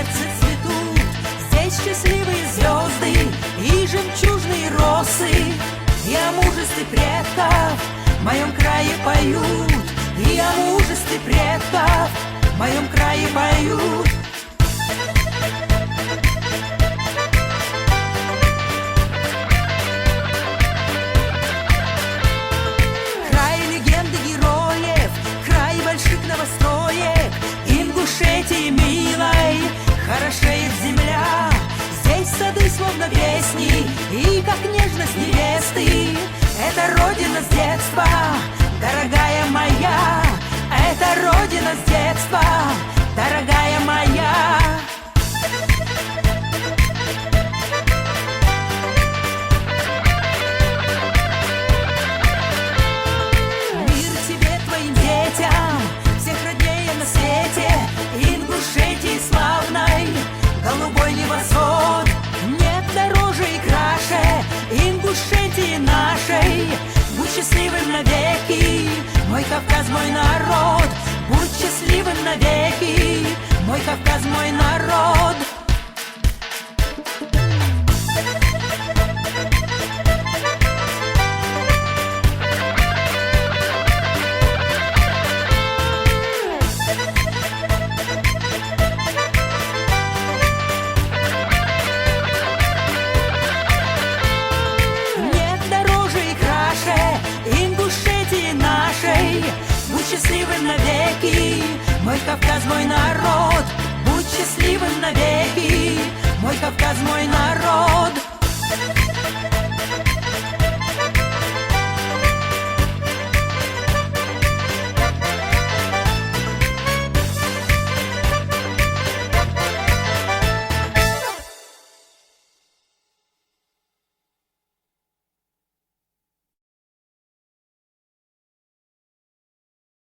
сердце цветут здесь счастливые звезды и жемчужные росы. И о мужестве предков в моем крае поют, и о мужестве предков в моем крае поют. Край легенды героев, край больших новостроек, Ингушетии милой хорошеет земля. Здесь сады словно песни и как нежность невесты. Это родина с детства, дорогая моя, это родина с детства, дорогая моя. Мир тебе, твоим детям, всех роднее на свете, Ингушетии славной, голубой небосвод. Нет дороже и краше Ингушетии нашей. Будь счастливым навеки, мой Кавказ, мой народ. Будь счастливым навеки, мой Кавказ, мой народ. Ингушетии нашей, будь счастливым навеки, мой Кавказ, мой народ. Будь счастливым навеки, мой Кавказ, мой народ.